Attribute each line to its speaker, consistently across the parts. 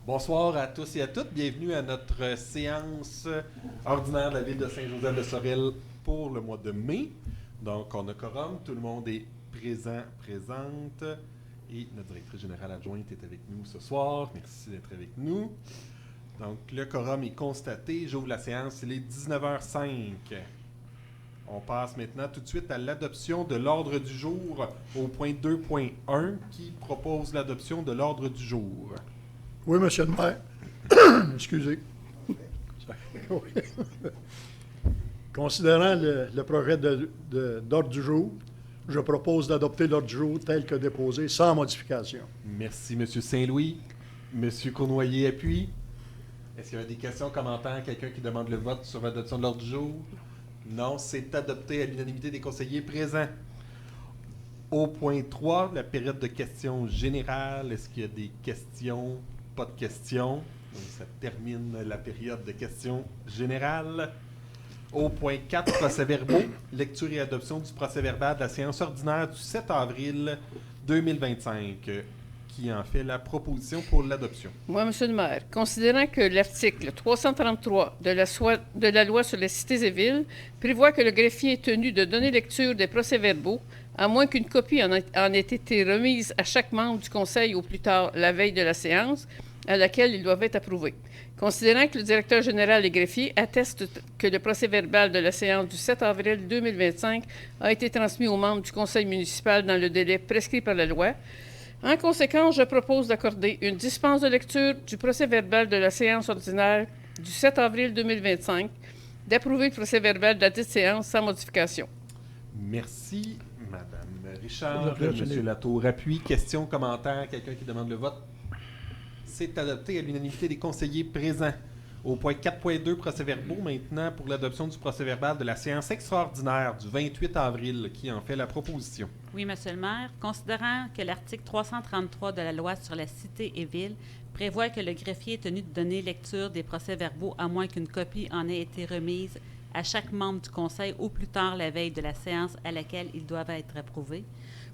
Speaker 1: Bonsoir à tous et à toutes. Bienvenue à notre séance ordinaire de la ville de Saint-Joseph-de-Sorel pour le mois de mai. Donc, on a quorum, tout le monde est présent, présente. Et notre directrice générale adjointe est avec nous ce soir. Merci d'être avec nous. Donc, le quorum est constaté. J'ouvre la séance. Il est 19h05. On passe maintenant tout de suite à l'adoption de l'ordre du jour au point 2.1 qui propose l'adoption de l'ordre du jour.
Speaker 2: Oui, monsieur le maire. Excusez. Considérant le projet d'ordre du jour, je propose d'adopter l'ordre du jour tel que déposé, sans modification.
Speaker 1: Merci, M. Saint-Louis. M. Cournoyer appuie. Est-ce qu'il y a des questions, commentaires, quelqu'un qui demande le vote sur l'adoption de l'ordre du jour? Non, c'est adopté à l'unanimité des conseillers présents. Au point 3, la période de questions générales. Est-ce qu'il y a des questions? Pas de questions. Donc, ça termine la période de questions générales. Au point 4, procès-verbaux. Lecture et adoption du procès-verbal de la séance ordinaire du 7 avril 2025. Qui en fait la proposition pour l'adoption.
Speaker 3: Moi, M. le maire, considérant que l'article 333 de la loi sur les cités et villes prévoit que le greffier est tenu de donner lecture des procès-verbaux, à moins qu'une copie en ait été remise à chaque membre du conseil au plus tard la veille de la séance, à laquelle ils doivent être approuvés. Considérant que le directeur général et greffier attestent que le procès-verbal de la séance du 7 avril 2025 a été transmis aux membres du conseil municipal dans le délai prescrit par la loi, en conséquence, je propose d'accorder une dispense de lecture du procès-verbal de la séance ordinaire du 7 avril 2025, d'approuver le procès-verbal de la dite séance sans modification.
Speaker 1: Merci, Mme Richard. M. Latour appuie. Questions, commentaires, quelqu'un qui demande le vote? C'est adopté à l'unanimité des conseillers présents. Au point 4.2, procès-verbaux, maintenant pour l'adoption du procès-verbal de la séance extraordinaire du 28 avril, qui en fait la proposition.
Speaker 4: Oui, Monsieur le maire. Considérant que l'article 333 de la loi sur la cité et ville prévoit que le greffier est tenu de donner lecture des procès-verbaux à moins qu'une copie en ait été remise à chaque membre du conseil au plus tard la veille de la séance à laquelle ils doivent être approuvés.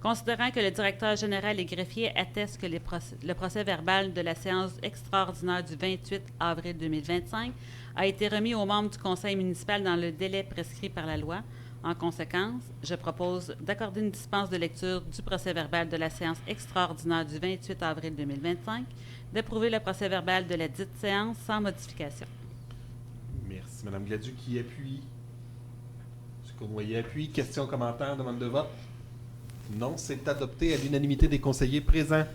Speaker 4: Considérant que le directeur général et greffier attestent que le procès-verbal de la séance extraordinaire du 28 avril 2025 a été remis aux membres du conseil municipal dans le délai prescrit par la loi, en conséquence, je propose d'accorder une dispense de lecture du procès-verbal de la séance extraordinaire du 28 avril 2025, d'approuver le procès-verbal de la dite séance sans modification.
Speaker 1: Merci. Mme Gladu qui appuie. M. Cournoyer appuie. Questions, commentaires, demande de vote? Non, c'est adopté à l'unanimité des conseillers présents.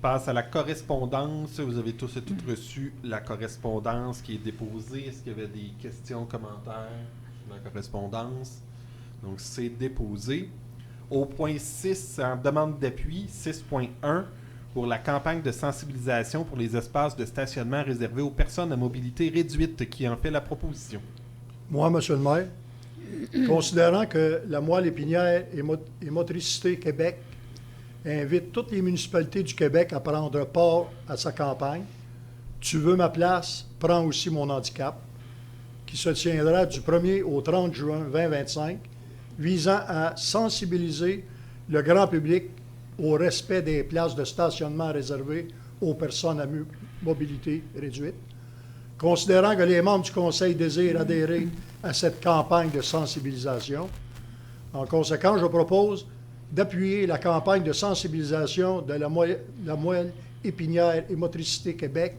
Speaker 1: Passe à la correspondance. Vous avez tous et toutes reçu la correspondance qui est déposée. Est-ce qu'il y avait des questions, commentaires sur la correspondance? Donc, c'est déposé. Au point 6, en demande d'appui, 6.1, pour la campagne de sensibilisation pour les espaces de stationnement réservés aux personnes à mobilité réduite, qui en fait la proposition.
Speaker 2: Moi, monsieur le maire, considérant que la Moelle épinière et Motricité Québec invite toutes les municipalités du Québec à prendre part à sa campagne, Tu veux ma place, prends aussi mon handicap, qui se tiendra du 1er au 30 juin 2025, visant à sensibiliser le grand public au respect des places de stationnement réservées aux personnes à mobilité réduite. Considérant que les membres du Conseil désirent adhérer à cette campagne de sensibilisation, en conséquence, je propose d'appuyer la campagne de sensibilisation de la Moelle épinière et Motricité Québec,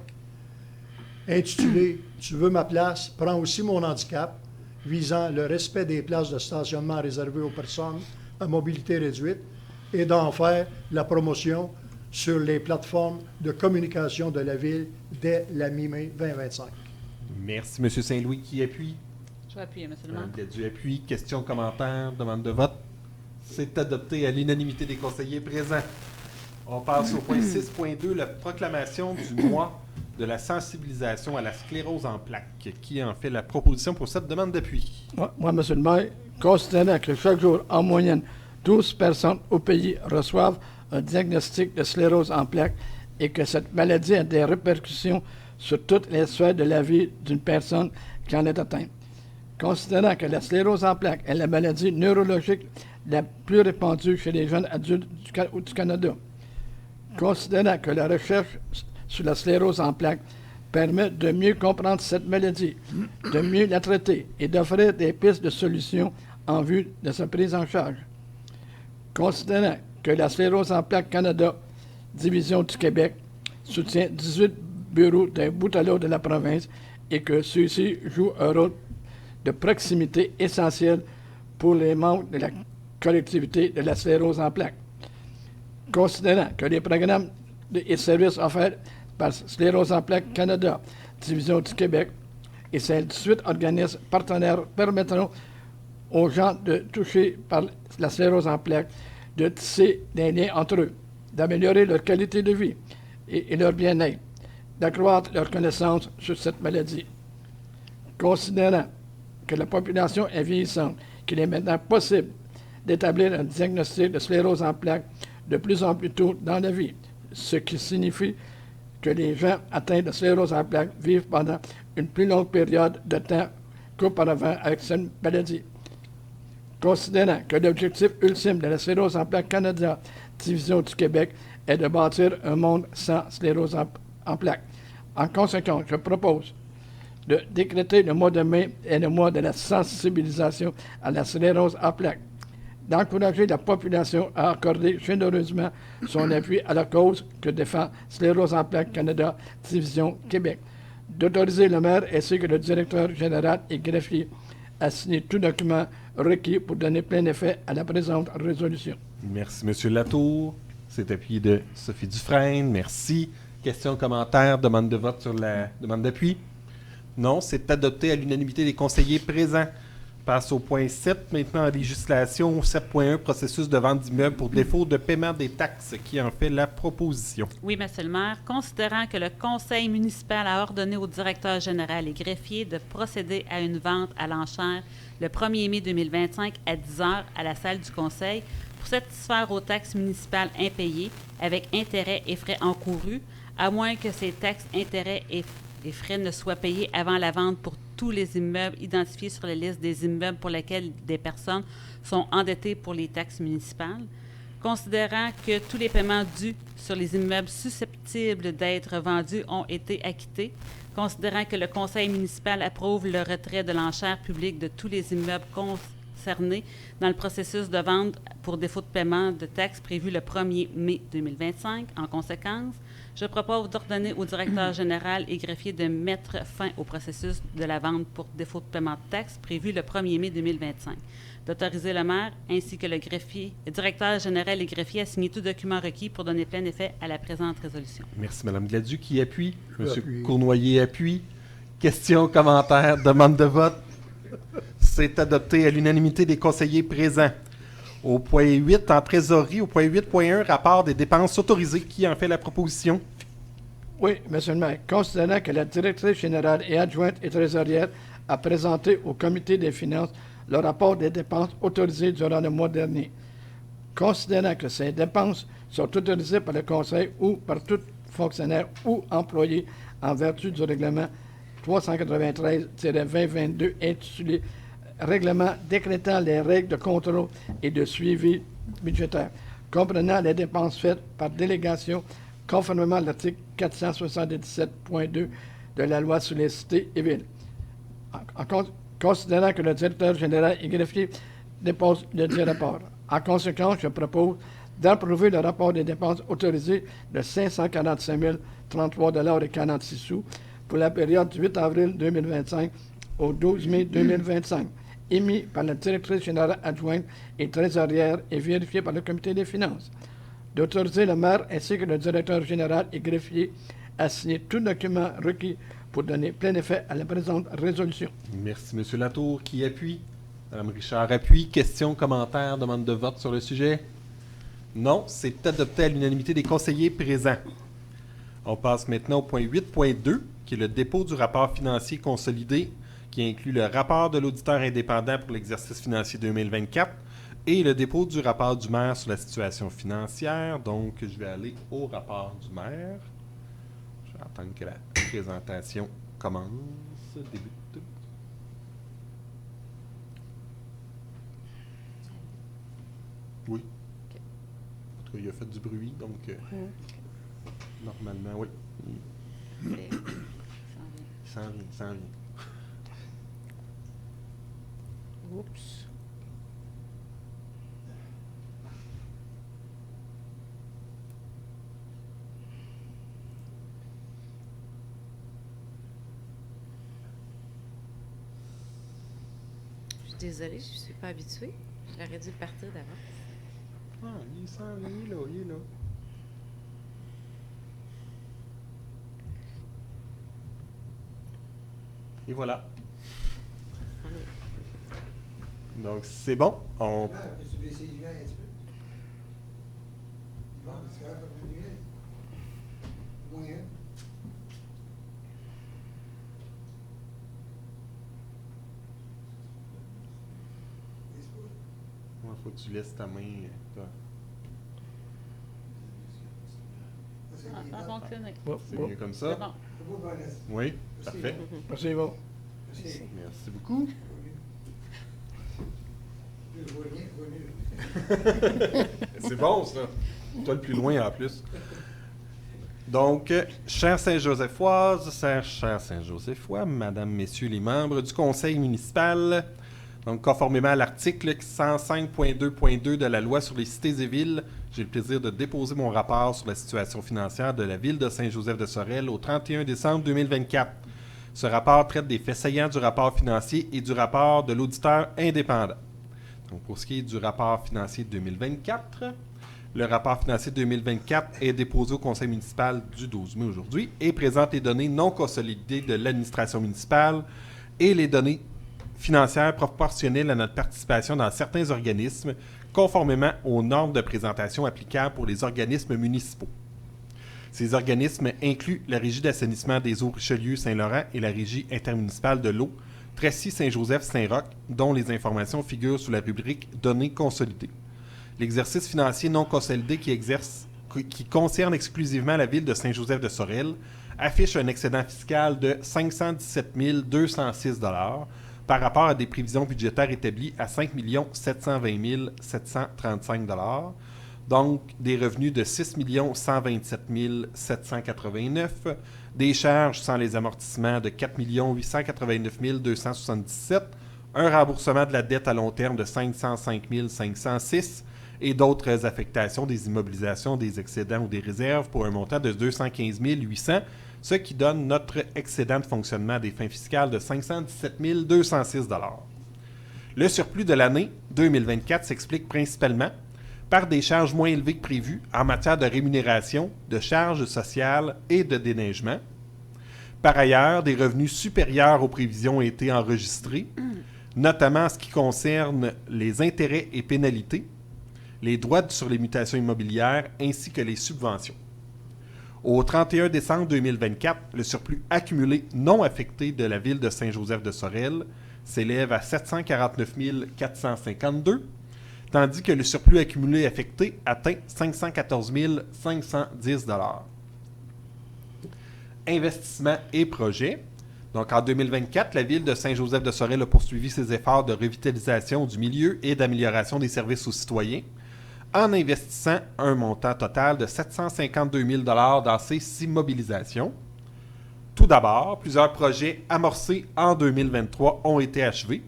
Speaker 2: intitulée « Tu veux ma place, prends aussi mon handicap », visant le respect des places de stationnement réservées aux personnes à mobilité réduite, et d'en faire la promotion sur les plateformes de communication de la Ville dès la mi-mai 2025.
Speaker 1: Merci, M. Saint-Louis qui appuie.
Speaker 4: Je vais appuyer, M. le maire.
Speaker 1: Du appui, questions, commentaires, demande de vote. C'est adopté à l'unanimité des conseillers présents. On passe au point 6.2, la proclamation du mois de la sensibilisation à la sclérose en plaques. Qui en fait la proposition pour cette demande d'appui?
Speaker 5: Moi, M. le maire, considérant que chaque jour, en moyenne, 12 personnes au pays reçoivent un diagnostic de sclérose en plaques et que cette maladie a des répercussions sur toutes les sphères de la vie d'une personne qui en est atteinte. Considérant que la sclérose en plaques est la maladie neurologique la plus répandue chez les jeunes adultes du Canada. Considérant que la recherche sur la sclérose en plaques permet de mieux comprendre cette maladie, de mieux la traiter et d'offrir des pistes de solutions en vue de sa prise en charge. Considérant que la sclérose en plaques Canada, division du Québec, soutient 18 bureaux d'un bout à l'autre de la province et que ceux-ci jouent un rôle de proximité essentiel pour les membres de la collectivité de la sclérose en plaques. Considérant que les programmes et services offerts par Sclérose en plaques Canada, division du Québec, et ces 18 organismes partenaires permettront aux gens touchés par la sclérose en plaques de tisser des liens entre eux, d'améliorer leur qualité de vie et leur bien-être, d'accroître leur connaissance sur cette maladie. Considérant que la population est vieillissante, qu'il est maintenant possible d'établir un diagnostic de sclérose en plaques de plus en plus tôt dans la vie, ce qui signifie que les gens atteints de sclérose en plaques vivent pendant une plus longue période de temps qu'auparavant avec cette maladie. Considérant que l'objectif ultime de la sclérose en plaques Canada, division du Québec, est de bâtir un monde sans sclérose en plaques. En conséquence, je propose de décréter le mois de mai et le mois de la sensibilisation à la sclérose en plaques, d'encourager la population à accorder généreusement son appui à la cause que défend Sclérose en plaques Canada, division Québec, d'autoriser le maire ainsi que le directeur général et greffier à signer tout document requis pour donner plein effet à la présente résolution.
Speaker 1: Merci, M. Latour. C'est appuyé de Sophie Dufresne. Merci. Questions, commentaires, demande de vote sur la demande d'appui? Non, c'est adopté à l'unanimité des conseillers présents. Passe au point 7, maintenant en législation, 7.1, processus de vente d'immeubles pour défaut de paiement des taxes. Qui en fait la proposition?
Speaker 4: Oui, Monsieur le maire. Considérant que le conseil municipal a ordonné au directeur général et greffier de procéder à une vente à l'enchère le 1er mai 2025 à 10 heures à la salle du conseil pour satisfaire aux taxes municipales impayées avec intérêts et frais encourus, à moins que ces taxes, intérêts et frais ne soient payés avant la vente pour tous les immeubles identifiés sur la liste des immeubles pour lesquels des personnes sont endettées pour les taxes municipales. Considérant que tous les paiements dus sur les immeubles susceptibles d'être vendus ont été acquittés, considérant que le conseil municipal approuve le retrait de l'enchère publique de tous les immeubles concernés dans le processus de vente pour défaut de paiement de taxes prévu le 1er mai 2025. En conséquence, je propose d'ordonner au directeur général et greffier de mettre fin au processus de la vente pour défaut de paiement de taxes prévu le 1er mai 2025, d'autoriser le maire ainsi que le directeur général et greffier à signer tout document requis pour donner plein effet à la présente résolution.
Speaker 1: Merci, Mme Gladu. Qui appuie? M. Cournoyer appuie. Questions, commentaires, demande de vote? C'est adopté à l'unanimité des conseillers présents. Au point 8, en trésorerie, au point 8.1, rapport des dépenses autorisées. Qui en fait la proposition?
Speaker 5: Oui, Monsieur le maire. Considérant que la directrice générale et adjointe et trésorière a présenté au comité des finances le rapport des dépenses autorisées durant le mois dernier. Considérant que ces dépenses sont autorisées par le conseil ou par tout fonctionnaire ou employé en vertu du règlement 393-2022 intitulé Règlement décrétant les règles de contrôle et de suivi budgétaire, comprenant les dépenses faites par délégation conformément à l'article 477.2 de la loi sur les cités et villes. Considérant que le directeur général et greffier dépose le dit rapport. En conséquence, je propose d'approuver le rapport des dépenses autorisées de 545 033,46 $ pour la période du 8 avril 2025 au 12 mai 2025, émis par la directrice générale adjointe et trésorière et vérifié par le comité des finances. D'autoriser le maire ainsi que le directeur général et greffier à signer tout document requis pour donner plein effet à la présente résolution.
Speaker 1: Merci, M. Latour. Qui appuie? Mme Richard appuie. Questions, commentaires, demande de vote sur le sujet? Non, c'est adopté à l'unanimité des conseillers présents. On passe maintenant au point 8.2, qui est le dépôt du rapport financier consolidé, qui inclut le rapport de l'auditeur indépendant pour l'exercice financier 2024 et le dépôt du rapport du maire sur la situation financière. Donc, je vais aller au rapport du maire. Je vais attendre que la présentation commence, débute. Oui. En tout cas, il a fait du bruit, donc... Normalement, oui.
Speaker 4: C'est-
Speaker 1: Il s'en vient, il s'en vient.
Speaker 3: Oups.
Speaker 6: Je suis désolée, je ne suis pas habituée. J'aurais dû partir d'avant.
Speaker 1: Ah, il s'en vient, il est là, il est là. Et voilà. Donc, c'est bon. On...
Speaker 7: Peux-tu baisser les lumières un petit peu? Bon, c'est correct pour les lumières? Moyen.
Speaker 1: Ouais, faut que tu laisses ta main. Toi.
Speaker 4: Ça a fonctionné.
Speaker 1: C'est mieux comme ça.
Speaker 4: C'est bon.
Speaker 7: C'est beau, Vanessa.
Speaker 1: Oui, parfait.
Speaker 5: Merci, Yvon.
Speaker 7: Merci.
Speaker 1: Merci beaucoup.
Speaker 7: Je vois rien, je vois nul.
Speaker 1: C'est bon, ça. Toi, le plus loin, en plus. Donc, chers Saint-Josephoises, chers Saint-Josephois, Madame, Messieurs les membres du Conseil municipal, donc conformément à l'article 105.2.2 de la Loi sur les cités et villes, j'ai le plaisir de déposer mon rapport sur la situation financière de la ville de Saint-Joseph-de-Sorel au 31 décembre 2024. Ce rapport traite des faits saillants du rapport financier et du rapport de l'auditeur indépendant. Donc, pour ce qui est du rapport financier 2024, le rapport financier 2024 est déposé au conseil municipal du 12 mai aujourd'hui et présente les données non consolidées de l'administration municipale et les données financières proportionnelles à notre participation dans certains organismes, conformément aux normes de présentation applicables pour les organismes municipaux. Ces organismes incluent la Régie d'assainissement des eaux Richelieu-Saint-Laurent et la Régie intermunicipale de l'eau, Tracy-Saint-Joseph-Saint-Roch, dont les informations figurent sous la rubrique « Données consolidées ». L'exercice financier non consolidé qui concerne exclusivement la ville de Saint-Joseph-de-Sorel affiche un excédent fiscal de 517 206 $ par rapport à des prévisions budgétaires établies à 5 720 735 $, donc des revenus de 6 127 789 $, des charges sans les amortissements de 4 889 277 $, un remboursement de la dette à long terme de 505 506 $ et d'autres affectations, des immobilisations, des excédents ou des réserves pour un montant de 215 800 $, ce qui donne notre excédent de fonctionnement des fins fiscales de 517 206 $. Le surplus de l'année 2024 s'explique principalement par des charges moins élevées que prévues en matière de rémunération, de charges sociales et de déneigement. Par ailleurs, des revenus supérieurs aux prévisions ont été enregistrés, notamment en ce qui concerne les intérêts et pénalités, les droits sur les mutations immobilières ainsi que les subventions. Au 31 décembre 2024, le surplus accumulé non affecté de la ville de Saint-Joseph-de-Sorel s'élève à 749 452, tandis que le surplus accumulé affecté atteint 514 510 $. Investissements et projets. Donc, en 2024, la ville de Saint-Joseph-de-Sorel a poursuivi ses efforts de revitalisation du milieu et d'amélioration des services aux citoyens, en investissant un montant total de 752 000 $ dans ces immobilisations. Tout d'abord, plusieurs projets amorcés en 2023 ont été achevés,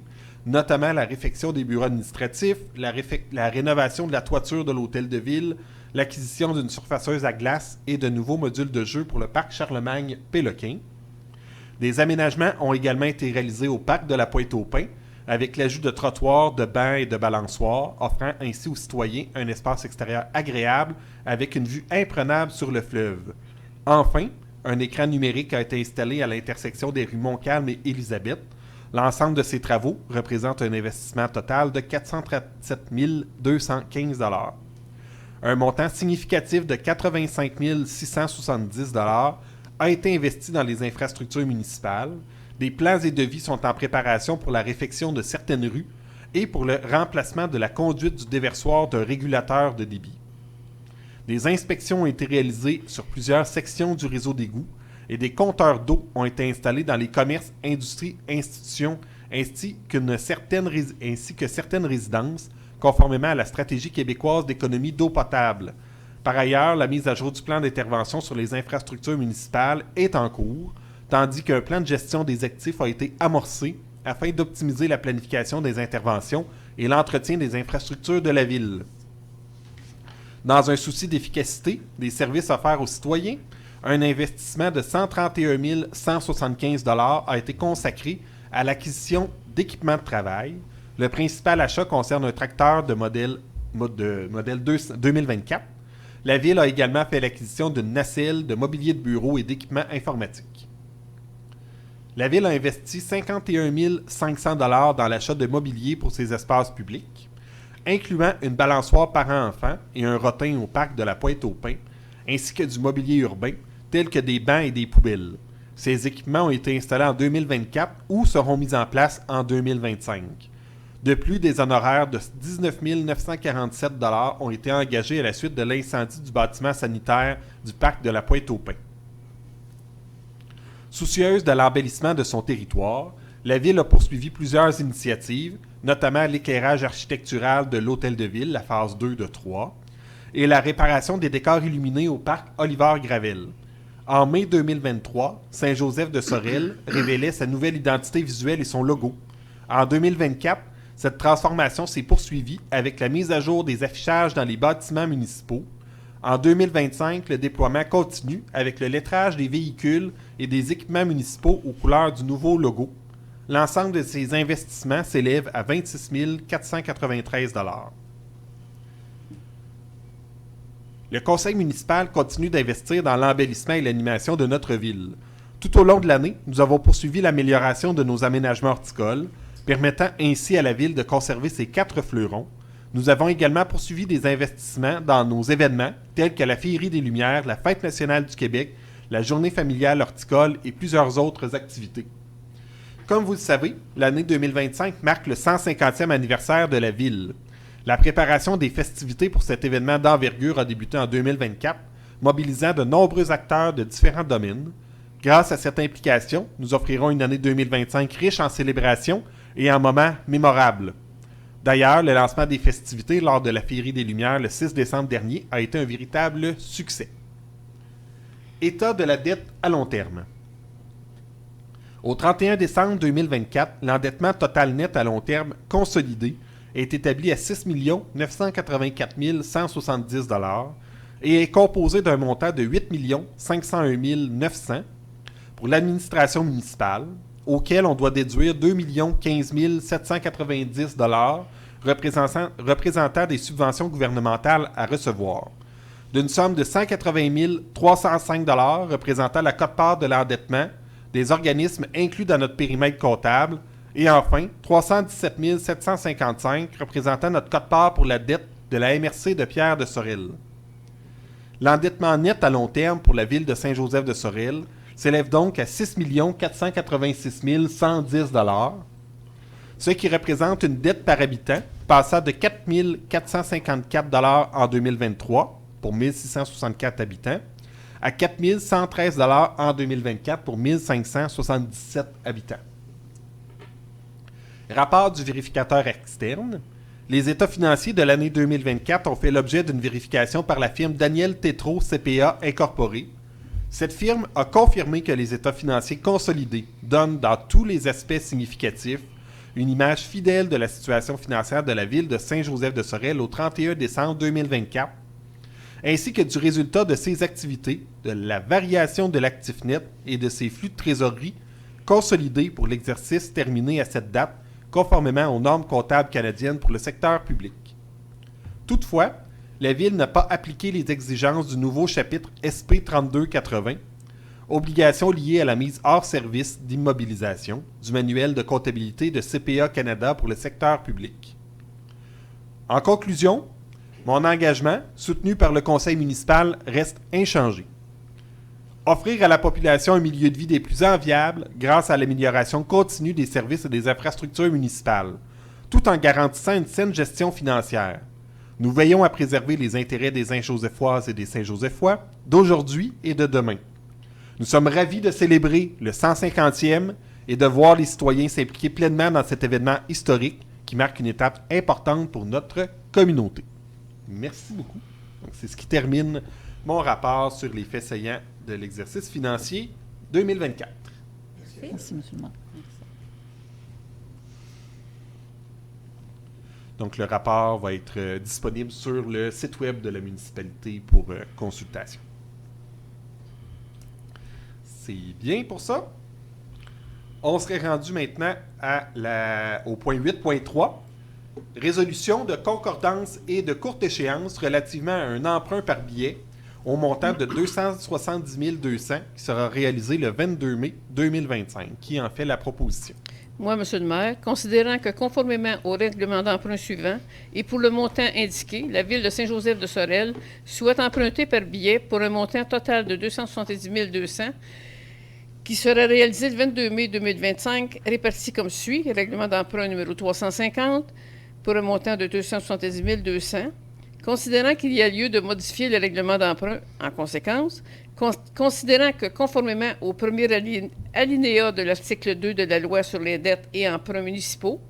Speaker 1: notamment la réfection des bureaux administratifs, la rénovation de la toiture de l'hôtel de ville, l'acquisition d'une surfaceuse à glace et de nouveaux modules de jeu pour le parc Charlemagne-Péloquin. Des aménagements ont également été réalisés au parc de la Pointe-aux-Pins, avec l'ajout de trottoirs, de bancs et de balançoires, offrant ainsi aux citoyens un espace extérieur agréable avec une vue imprenable sur le fleuve. Enfin, un écran numérique a été installé à l'intersection des rues Montcalm et Élisabeth. L'ensemble de ces travaux représente un investissement total de 437 215 $. Un montant significatif de 85 670 $ a été investi dans les infrastructures municipales. Des plans et devis sont en préparation pour la réfection de certaines rues et pour le remplacement de la conduite du déversoir d'un régulateur de débit. Des inspections ont été réalisées sur plusieurs sections du réseau d'égouts et des compteurs d'eau ont été installés dans les commerces, industries, institutions ainsi que certaines résidences, conformément à la stratégie québécoise d'économie d'eau potable. Par ailleurs, la mise à jour du plan d'intervention sur les infrastructures municipales est en cours, tandis qu'un plan de gestion des actifs a été amorcé afin d'optimiser la planification des interventions et l'entretien des infrastructures de la ville. Dans un souci d'efficacité des services offerts aux citoyens, un investissement de 131 175 $, a été consacré à l'acquisition d'équipements de travail. Le principal achat concerne un tracteur de modèle 2024. La Ville a également fait l'acquisition d'une nacelle, de mobilier de bureau et d'équipements informatiques. La Ville a investi 51 500 $ dans l'achat de mobilier pour ses espaces publics, incluant une balançoire parent-enfant et un rotin au parc de la Pointe-aux-Pins, ainsi que du mobilier urbain, tel que des bancs et des poubelles. Ces équipements ont été installés en 2024 ou seront mis en place en 2025. De plus, des honoraires de 19 947 $ ont été engagés à la suite de l'incendie du bâtiment sanitaire du parc de la Pointe-aux-Pins. Soucieuse de l'embellissement de son territoire, la Ville a poursuivi plusieurs initiatives, notamment l'éclairage architectural de l'Hôtel de Ville, la phase 2 de 3, et la réparation des décors illuminés au parc Oliver-Gravel. En mai 2023, Saint-Joseph de Sorel révélait sa nouvelle identité visuelle et son logo. En 2024, cette transformation s'est poursuivie avec la mise à jour des affichages dans les bâtiments municipaux. En 2025, le déploiement continue avec le lettrage des véhicules et des équipements municipaux aux couleurs du nouveau logo. L'ensemble de ces investissements s'élève à 26 493 $. Le conseil municipal continue d'investir dans l'embellissement et l'animation de notre ville. Tout au long de l'année, nous avons poursuivi l'amélioration de nos aménagements horticoles, permettant ainsi à la ville de conserver ses 4 fleurons. Nous avons également poursuivi des investissements dans nos événements, tels que la Féerie des Lumières, la Fête nationale du Québec, la Journée familiale horticole et plusieurs autres activités. Comme vous le savez, l'année 2025 marque le 150e anniversaire de la ville. La préparation des festivités pour cet événement d'envergure a débuté en 2024, mobilisant de nombreux acteurs de différents domaines. Grâce à cette implication, nous offrirons une année 2025 riche en célébrations et en moments mémorables. D'ailleurs, le lancement des festivités lors de la Féerie des Lumières le 6 décembre dernier a été un véritable succès. État de la dette à long terme. Au 31 décembre 2024, l'endettement total net à long terme consolidé est établi à 6 984 170 $ et est composé d'un montant de 8 501 900 pour l'administration municipale, auquel on doit déduire 2 15 790 $ représentant des subventions gouvernementales à recevoir, d'une somme de 180 305 $ représentant la quote-part de l'endettement des organismes inclus dans notre périmètre comptable, et enfin 317 755 représentant notre quote-part pour la dette de la MRC de Pierre de Sorel. L'endettement net à long terme pour la ville de Saint-Joseph de Sorel s'élève donc à 6 486 110 $, ce qui représente une dette par habitant passant de 4 454 $ en 2023 pour 1664 habitants à 4 113 $ en 2024 pour 1577 habitants. Rapport du vérificateur externe. Les états financiers de l'année 2024 ont fait l'objet d'une vérification par la firme Daniel Tétrault CPA Incorporée. Cette firme a confirmé que les états financiers consolidés donnent, dans tous les aspects significatifs, une image fidèle de la situation financière de la ville de Saint-Joseph de Sorel au 31 décembre 2024, ainsi que du résultat de ses activités, de la variation de l'actif net et de ses flux de trésorerie consolidés pour l'exercice terminé à cette date, conformément aux normes comptables canadiennes pour le secteur public. Toutefois, la Ville n'a pas appliqué les exigences du nouveau chapitre SP 3280, obligations liées à la mise hors service d'immobilisation du manuel de comptabilité de CPA Canada pour le secteur public. En conclusion, mon engagement, soutenu par le conseil municipal, reste inchangé. Offrir à la population un milieu de vie des plus enviables grâce à l'amélioration continue des services et des infrastructures municipales, tout en garantissant une saine gestion financière. Nous veillons à préserver les intérêts des Saint-Josephoises et des Saint-Josephois d'aujourd'hui et de demain. Nous sommes ravis de célébrer le 150e et de voir les citoyens s'impliquer pleinement dans cet événement historique qui marque une étape importante pour notre communauté. Merci beaucoup. Donc, c'est ce qui termine mon rapport sur les faits saillants de l'exercice financier 2024.
Speaker 8: Merci, M. le maire.
Speaker 1: Donc, le rapport va être disponible sur le site web de la municipalité pour consultation. C'est bien pour ça. On serait rendu maintenant au point 8.3. Résolution de concordance et de courte échéance relativement à un emprunt par billet au montant de 270 200 qui sera réalisé le 22 mai 2025. Qui en fait la proposition?
Speaker 3: Moi, M. le maire, considérant que conformément au règlement d'emprunt suivant et pour le montant indiqué, la Ville de Saint-Joseph de Sorel souhaite emprunter par billet pour un montant total de 270 200 qui sera réalisé le 22 mai 2025, réparti comme suit. Règlement d'emprunt numéro 350 pour un montant de 270 200. Considérant qu'il y a lieu de modifier le règlement d'emprunt en conséquence, considérant que conformément au premier alinéa de l'article 2 de la loi sur les dettes et emprunts municipaux,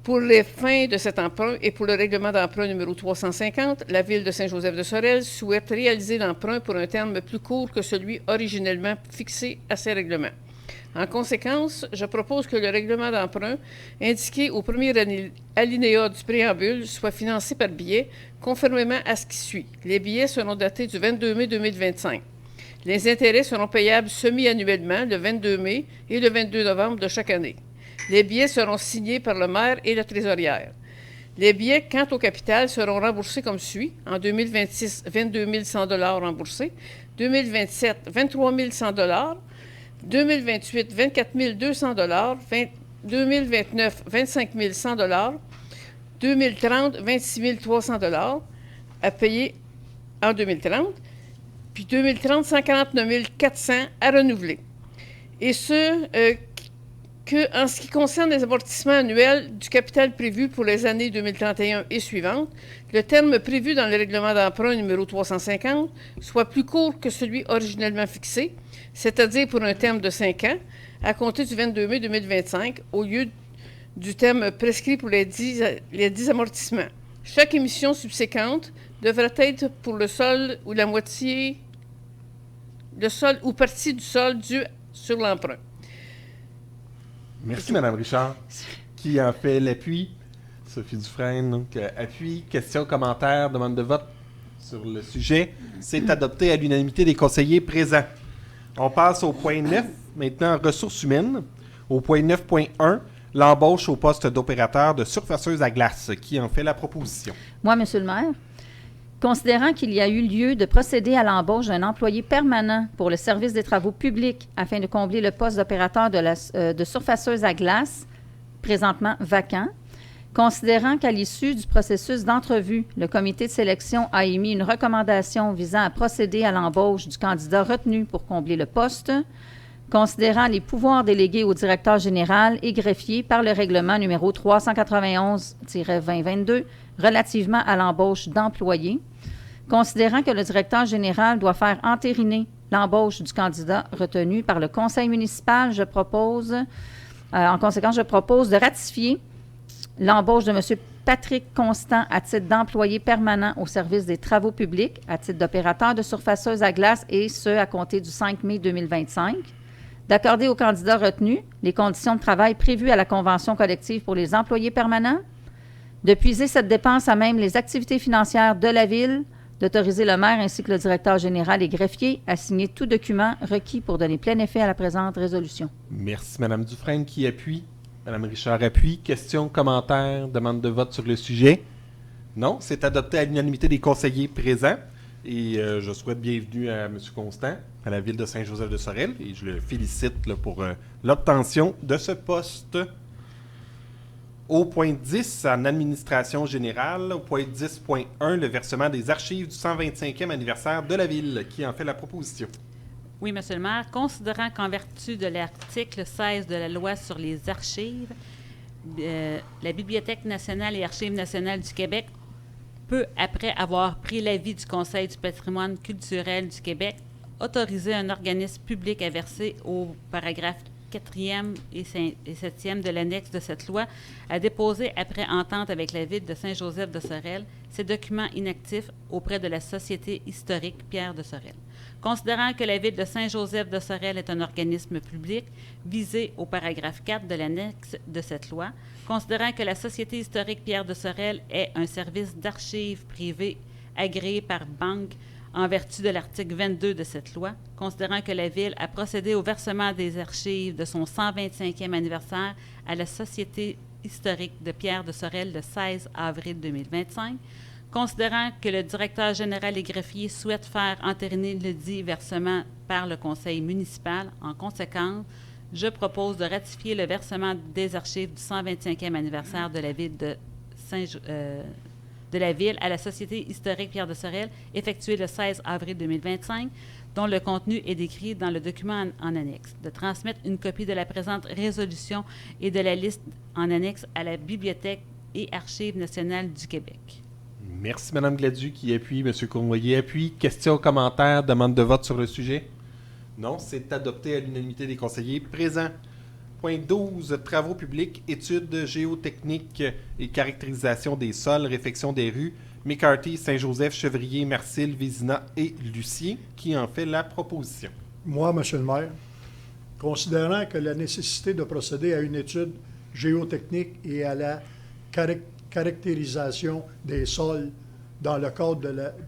Speaker 3: pour les fins de cet emprunt et pour le règlement d'emprunt numéro 350, la Ville de Saint-Joseph de Sorel souhaite réaliser l'emprunt pour un terme plus court que celui originellement fixé à ces règlements. En conséquence, je propose que le règlement d'emprunt indiqué au premier alinéa du préambule soit financé par billet, conformément à ce qui suit. Les billets seront datés du 22 mai 2025. Les intérêts seront payables semi-annuellement le 22 mai et le 22 novembre de chaque année. Les billets seront signés par le maire et la trésorière. Les billets, quant au capital, seront remboursés comme suit. En 2026, 22 100 $ remboursés. 2027, 23 100 $. 2028, 24 200 $. 2029, 25 100 $. 2030, 26 300 $ à payer en 2030. Puis 2030, 149 400 à renouveler. Et ce, en ce qui concerne les amortissements annuels du capital prévu pour les années 2031 et suivantes, le terme prévu dans le règlement d'emprunt numéro 350 soit plus court que celui originellement fixé, c'est-à-dire pour un terme de 5 ans, à compter du 22 mai 2025, au lieu du terme prescrit pour les 10 amortissements. Chaque émission subséquente devra être pour le sol ou la moitié, le sol ou partie du sol dû sur l'emprunt.
Speaker 1: Merci, Mme Richard. Qui en fait l'appui? Sophie Dufresne, donc appui, questions, commentaires, demande de vote sur le sujet. C'est adopté à l'unanimité des conseillers présents. On passe au point 9, maintenant, ressources humaines. Au point 9.1, l'embauche au poste d'opérateur de surfaceuse à glace. Qui en fait la proposition?
Speaker 8: Moi, M. le maire, considérant qu'il y a eu lieu de procéder à l'embauche d'un employé permanent pour le service des travaux publics afin de combler le poste d'opérateur de surfaceuse à glace, présentement vacant, considérant qu'à l'issue du processus d'entrevue, le comité de sélection a émis une recommandation visant à procéder à l'embauche du candidat retenu pour combler le poste, considérant les pouvoirs délégués au directeur général et greffier par le règlement numéro 391-2022 relativement à l'embauche d'employés, considérant que le directeur général doit faire entériner l'embauche du candidat retenu par le conseil municipal, en conséquence, je propose de ratifier l'embauche de M. Patrick Constant à titre d'employé permanent au service des travaux publics, à titre d'opérateur de surfaceuse à glace, et ce, à compter du 5 mai 2025, d'accorder au candidat retenu les conditions de travail prévues à la convention collective pour les employés permanents, de puiser cette dépense à même les activités financières de la Ville, d'autoriser le maire ainsi que le directeur général et greffier à signer tout document requis pour donner plein effet à la présente résolution.
Speaker 1: Merci, Mme Dufresne. Qui appuie? Mme Richard appuie. Questions, commentaires, demande de vote sur le sujet? Non, c'est adopté à l'unanimité des conseillers présents. Et je souhaite bienvenue à M. Constant, à la Ville de Saint-Joseph de Sorel, et je le félicite là, pour l'obtention de ce poste. Au point 10, en administration générale, au point 10.1, le versement des archives du 125e anniversaire de la Ville. Qui en fait la proposition?
Speaker 4: Oui, M. le maire. Considérant qu'en vertu de l'article 16 de la loi sur les archives, la Bibliothèque nationale et Archives nationales du Québec peut, après avoir pris l'avis du Conseil du patrimoine culturel du Québec, autoriser un organisme public à verser au paragraphe 4e et 7e de l'annexe de cette loi à déposer, après entente avec la Ville de Saint-Joseph de Sorel, ces documents inactifs auprès de la Société historique Pierre de Sorel. Considérant que la Ville de Saint-Joseph de Sorel est un organisme public visé au paragraphe 4 de l'annexe de cette loi, considérant que la Société historique Pierre de Sorel est un service d'archives privé agréé par banque en vertu de l'article 22 de cette loi, considérant que la Ville a procédé au versement des archives de son 125e anniversaire à la Société historique de Pierre de Sorel le 16 avril 2025, considérant que le directeur général et greffier souhaite faire entériner le dit versement par le conseil municipal, en conséquence, je propose de ratifier le versement des archives du 125e anniversaire de la Ville de la Ville à la Société historique Pierre de Sorel, effectué le 16 avril 2025, dont le contenu est décrit dans le document en annexe, de transmettre une copie de la présente résolution et de la liste en annexe à la Bibliothèque et Archives nationales du Québec.
Speaker 1: Merci, Mme Gladu, qui appuie. M. Cournoyer appuie. Questions, commentaires, demande de vote sur le sujet? Non, c'est adopté à l'unanimité des conseillers présents. Point 12, travaux publics, études géotechniques et caractérisation des sols, réfection des rues, McCarthy, Saint-Joseph, Chevrier, Marcille, Vézina et Lucier, qui en fait la proposition.
Speaker 2: Moi, M. le maire, considérant que la nécessité de procéder à une étude géotechnique et à la caractérisation des sols dans le cadre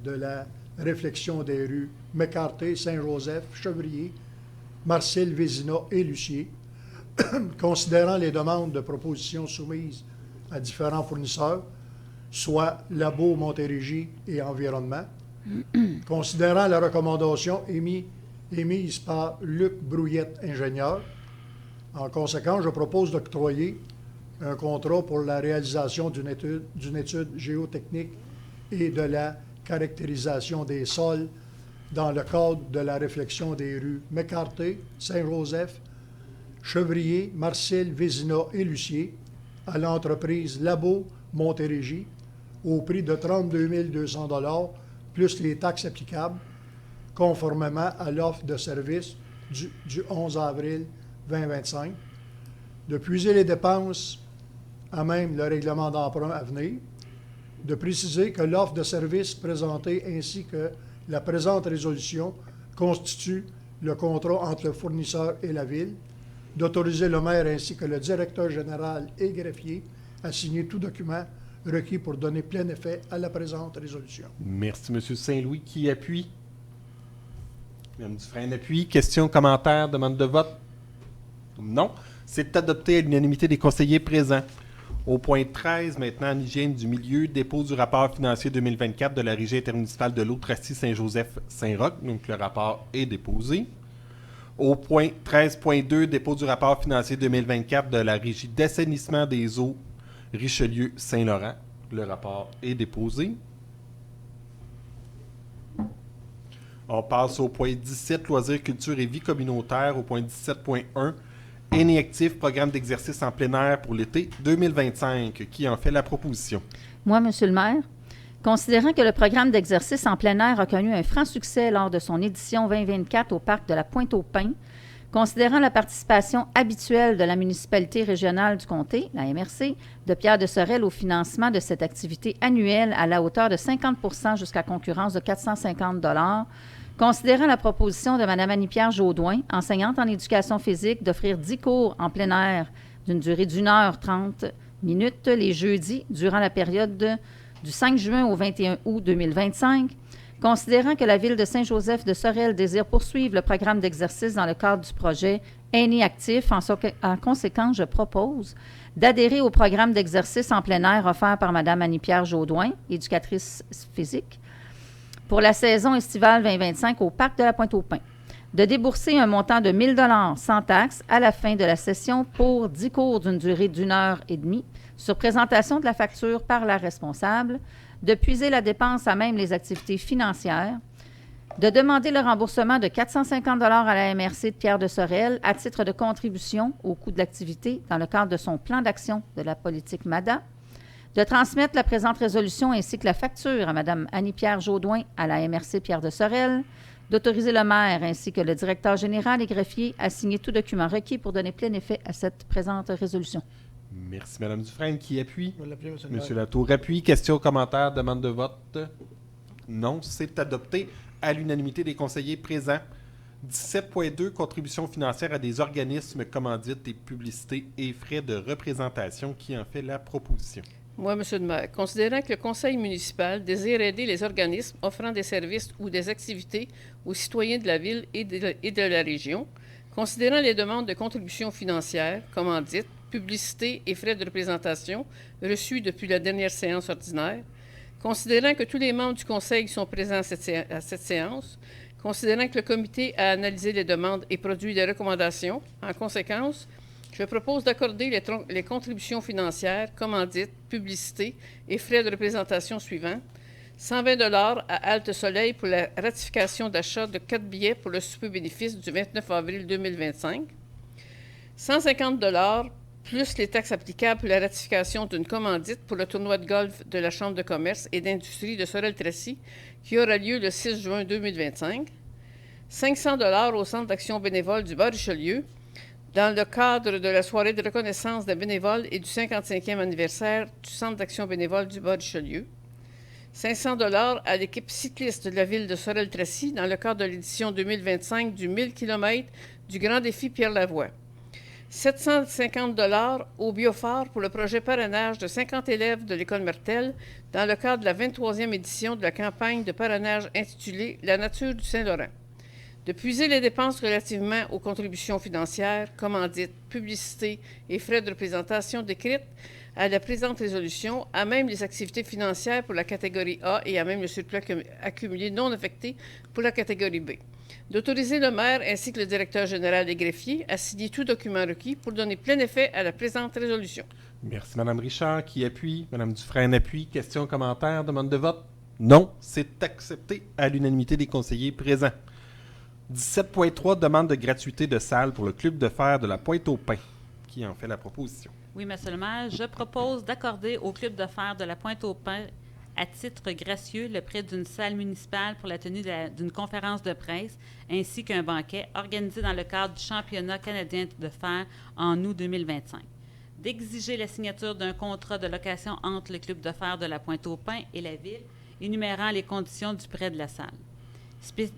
Speaker 2: de la réflexion des rues McCarthy, Saint-Joseph, Chevrier, Marcille, Vézina et Lucier, considérant les demandes de propositions soumises à différents fournisseurs, soit Labo, Montérégie et Environnement, considérant la recommandation émise par Luc Brouillette, ingénieur. En conséquence, je propose d'octroyer un contrat pour la réalisation d'une étude géotechnique et de la caractérisation des sols dans le cadre de la réflexion des rues McCarthy, Saint-Joseph, Chevrier, Marcille, Vézina et Lucier à l'entreprise Labo Montérégie au prix de 32 200 $ plus les taxes applicables, conformément à l'offre de service du 11 avril 2025, de puiser les dépenses à même le règlement d'emprunt à venir, de préciser que l'offre de service présentée ainsi que la présente résolution constitue le contrat entre le fournisseur et la Ville, d'autoriser le maire ainsi que le directeur général et greffier à signer tout document requis pour donner plein effet à la présente résolution.
Speaker 1: Merci, M. Saint-Louis, qui appuie. Mme Dufresne appuie. Questions, commentaires, demande de vote? Non. C'est adopté à l'unanimité des conseillers présents. Au point 13, maintenant, en hygiène du milieu, dépôt du rapport financier 2024 de la Régie intermunicipale de l'eau Tracy-Saint-Joseph-Saint-Roch. Donc, le rapport est déposé. Au point 13.2, dépôt du rapport financier 2024 de la Régie d'assainissement des eaux Richelieu-Saint-Laurent. Le rapport est déposé. On passe au point 17, loisirs, culture et vie communautaire. Au point 17.1, Énéactif, programme d'exercice en plein air pour l'été 2025. Qui en fait la proposition?
Speaker 8: Moi, Monsieur le maire, considérant que le programme d'exercice en plein air a connu un franc succès lors de son édition 2024 au parc de la Pointe-aux-Pins, considérant la participation habituelle de la municipalité régionale du comté, la MRC, de Pierre de Sorel au financement de cette activité annuelle à la hauteur de 50 % jusqu'à concurrence de 450 $, considérant la proposition de Mme Annie-Pierre Jaudoin, enseignante en éducation physique, d'offrir 10 cours en plein air d'une durée d'1h30 les jeudis durant la période du 5 juin au 21 août 2025, considérant que la Ville de Saint-Joseph de Sorel désire poursuivre le programme d'exercice dans le cadre du projet Aînés actifs, en conséquence, je propose d'adhérer au programme d'exercice en plein air offert par Mme Annie-Pierre Jaudoin, éducatrice physique, pour la saison estivale 2025 au parc de la Pointe-aux-Pins, de débourser un montant de 1 000 $ sans taxe à la fin de la session pour 10 cours d'une durée d'1h30 sur présentation de la facture par la responsable, de puiser la dépense à même les activités financières, de demander le remboursement de 450 $ à la MRC de Pierre de Sorel à titre de contribution au coût de l'activité dans le cadre de son plan d'action de la politique MADA, de transmettre la présente résolution ainsi que la facture à Mme Annie-Pierre Jaudoin à la MRC Pierre de Sorel, d'autoriser le maire ainsi que le directeur général et greffier à signer tout document requis pour donner plein effet à cette présente résolution.
Speaker 1: Merci, Mme Dufresne, qui appuie.
Speaker 5: Je vais l'appeler, monsieur le
Speaker 1: Monsieur
Speaker 5: maire.
Speaker 1: Latour appuie. Questions, commentaires, demande de vote? Non, c'est adopté à l'unanimité des conseillers présents. 17.2, contribution financière à des organismes, commandites et publicités et frais de représentation. Qui en fait la proposition?
Speaker 3: Moi, Monsieur le maire, considérant que le conseil municipal désire aider les organismes offrant des services ou des activités aux citoyens de la ville et de la région, considérant les demandes de contributions financières, commandites, publicités et frais de représentation reçus depuis la dernière séance ordinaire, considérant que tous les membres du conseil sont présents à cette séance, considérant que le comité a analysé les demandes et produit des recommandations, en conséquence, je propose d'accorder les contributions financières, commandites, publicités et frais de représentation suivants. 120 $ à Halte Soleil pour la ratification d'achat de 4 billets pour le souper bénéfice du 29 avril 2025. 150 $ plus les taxes applicables pour la ratification d'une commandite pour le tournoi de golf de la Chambre de commerce et d'industrie de Sorel-Tracy qui aura lieu le 6 juin 2025. 500 $ au Centre d'action bénévole du Bas-Richelieu dans le cadre de la soirée de reconnaissance des bénévoles et du 55e anniversaire du Centre d'action bénévole du Bas-Richelieu. 500 $ à l'équipe cycliste de la ville de Sorel-Tracy dans le cadre de l'édition 2025 du 1000 km du Grand Défi Pierre-Lavoie. 750 $ au Biophare pour le projet parrainage de 50 élèves de l'École Martel dans le cadre de la 23e édition de la campagne de parrainage intitulée « La nature du Saint-Laurent ». De puiser les dépenses relativement aux contributions financières, commandites, publicités et frais de représentation décrites à la présente résolution, à même les activités financières pour la catégorie A et à même le surplus accumulé non affecté pour la catégorie B. D'autoriser le maire ainsi que le directeur général des greffiers à signer tout document requis pour donner plein effet à la présente résolution.
Speaker 1: Merci, Mme Richard, qui appuie. Mme Dufresne appuie. Questions, commentaires, demande de vote? Non, c'est accepté à l'unanimité des conseillers présents. 17.3, demande de gratuité de salle pour le club de fer de la Pointe-aux-Pins. Qui en fait la proposition?
Speaker 4: Oui, monsieur le maire, je propose d'accorder au club de fer de la Pointe-aux-Pins à titre gracieux le prêt d'une salle municipale pour la tenue d'une conférence de presse ainsi qu'un banquet organisé dans le cadre du championnat canadien de fer en août 2025. D'exiger la signature d'un contrat de location entre le club de fer de la Pointe-aux-Pins et la ville, énumérant les conditions du prêt de la salle.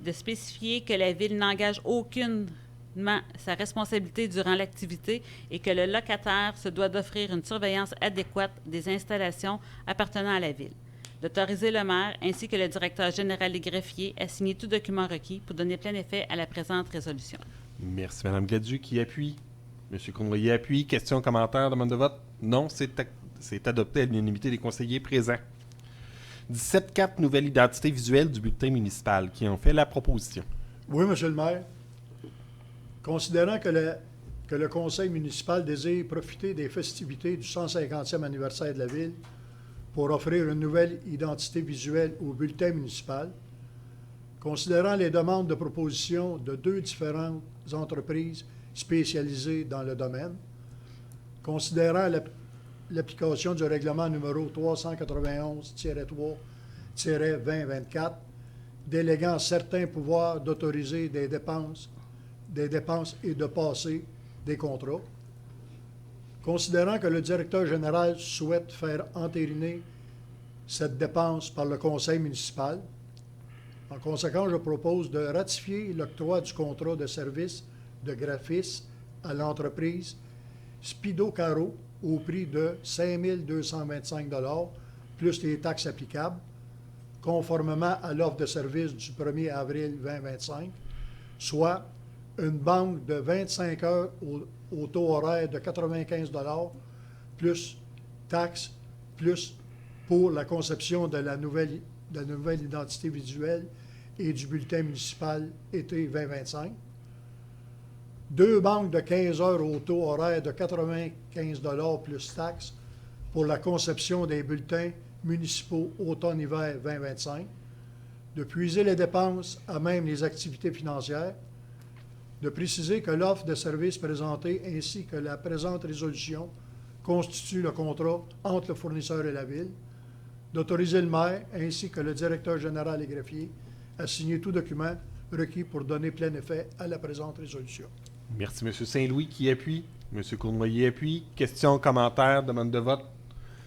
Speaker 4: De spécifier que la ville n'engage aucunement sa responsabilité durant l'activité et que le locataire se doit d'offrir une surveillance adéquate des installations appartenant à la ville. D'autoriser le maire ainsi que le directeur général des greffiers à signer tout document requis pour donner plein effet à la présente résolution.
Speaker 1: Merci, Mme Gadu, qui appuie. M. Cournoyer appuie. Questions, commentaires, demande de vote? Non, c'est adopté à l'unanimité des conseillers présents. 17.4, nouvelle identité visuelle du bulletin municipal. Qui en fait la proposition?
Speaker 2: Oui, Monsieur le maire. Considérant que le conseil municipal désire profiter des festivités du 150e anniversaire de la ville pour offrir une nouvelle identité visuelle au bulletin municipal, considérant les demandes de proposition de 2 différentes entreprises spécialisées dans le domaine, considérant l'application du règlement numéro 391-3-2024, déléguant certains pouvoirs d'autoriser des dépenses et de passer des contrats, considérant que le directeur général souhaite faire entériner cette dépense par le conseil municipal. En conséquence, je propose de ratifier l'octroi du contrat de service de graphisme à l'entreprise Spido Caro au prix de 5 225 $ plus les taxes applicables, conformément à l'offre de service du 1er avril 2025, soit une banque de 25 heures au taux horaire de 95 $ plus taxes, plus pour la conception de la nouvelle identité visuelle et du bulletin municipal été 2025. 2 banques de 15 heures au taux horaire de 95 $ plus taxes pour la conception des bulletins municipaux automne-hiver 2025. De puiser les dépenses à même les activités financières. De préciser que l'offre de services présentée ainsi que la présente résolution constituent le contrat entre le fournisseur et la ville. D'autoriser le maire ainsi que le directeur général et greffier à signer tout document requis pour donner plein effet à la présente résolution.
Speaker 1: Merci, M. Saint-Louis, qui appuie. M. Cournoyer appuie. Question, commentaire, demande de vote.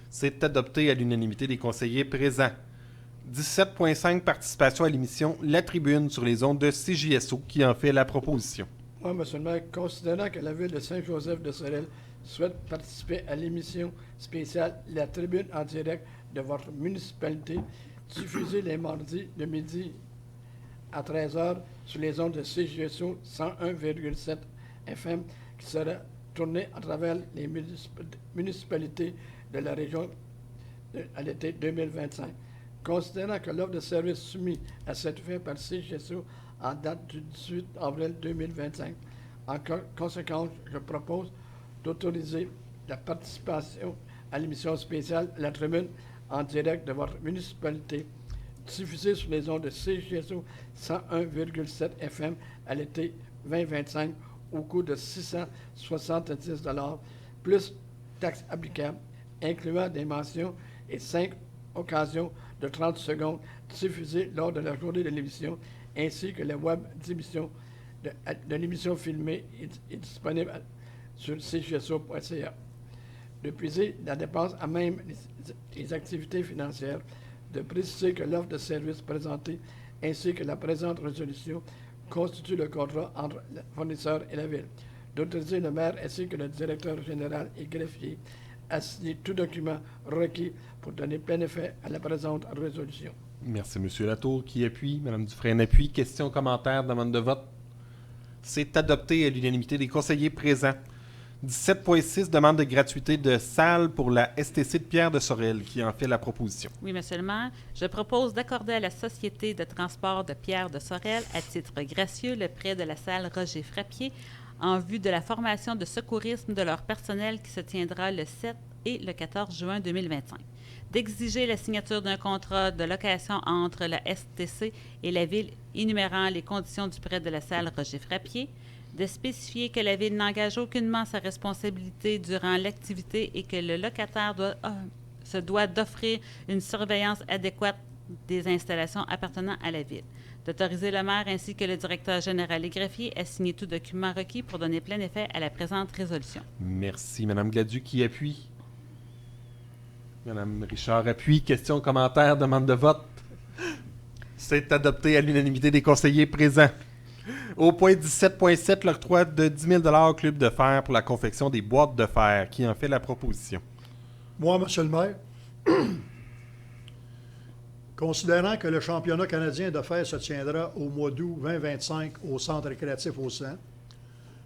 Speaker 1: C'est adopté à l'unanimité des conseillers présents. 17.5 participation à l'émission La Tribune sur les ondes de CJSO qui en fait la proposition.
Speaker 5: Moi, M. le maire, considérant que la ville de Saint-Joseph-de-Sorel souhaite participer à l'émission spéciale La Tribune en direct de votre municipalité, diffusée les mardis de midi à 13h sur les ondes de CJSO 101,7 FM, qui sera tournée à travers les municipalités de la région à l'été 2025. Considérant que l'offre de service soumise à cette fin par CGSO en date du 18 avril 2025, en conséquence, je propose d'autoriser la participation à l'émission spéciale La Tribune en direct de votre municipalité, diffusée sur les ondes de CGSO 101,7 FM à l'été 2025 au coût de 670 $, plus taxes applicables, incluant des mentions et 5 occasions de 30 secondes diffusées lors de la journée de l'émission, ainsi que la web d'émission de l'émission filmée est disponible sur cgso.ca. De puiser la dépense à même les activités financières, de préciser que l'offre de service présentée ainsi que la présente résolution constitue le contrat entre le fournisseur et la ville, d'autoriser le maire ainsi que le directeur général et greffier à signer tout document requis pour donner plein effet à la présente résolution.
Speaker 1: Merci, M. Latour. Qui appuie? Mme Dufresne appuie. Question, commentaire, demande de vote. C'est adopté à l'unanimité des conseillers présents. 17.6, demande de gratuité de salle pour la STC de Pierre de Sorel, qui en fait la proposition.
Speaker 4: Oui, M. le maire. Je propose d'accorder à la Société de transport de Pierre de Sorel, à titre gracieux, le prêt de la salle Roger Frappier en vue de la formation de secourisme de leur personnel qui se tiendra le 7 et le 14 juin 2025. D'exiger la signature d'un contrat de location entre la STC et la Ville énumérant les conditions du prêt de la salle Roger Frappier, de spécifier que la Ville n'engage aucunement sa responsabilité durant l'activité et que le locataire se doit d'offrir une surveillance adéquate des installations appartenant à la Ville, d'autoriser le maire ainsi que le directeur général et greffier à signer tout document requis pour donner plein effet à la présente résolution.
Speaker 1: Merci. Mme Gladu qui appuie. Mme Richard appuie. Question, commentaire, demande de vote. C'est adopté à l'unanimité des conseillers présents. Au point 17.7, l'octroi de 10 000 $ au Club de fer pour la confection des boîtes de fer. Qui en fait la proposition?
Speaker 2: Moi, M. le maire, considérant que le championnat canadien de fer se tiendra au mois d'août 2025 au Centre récréatif au Sang,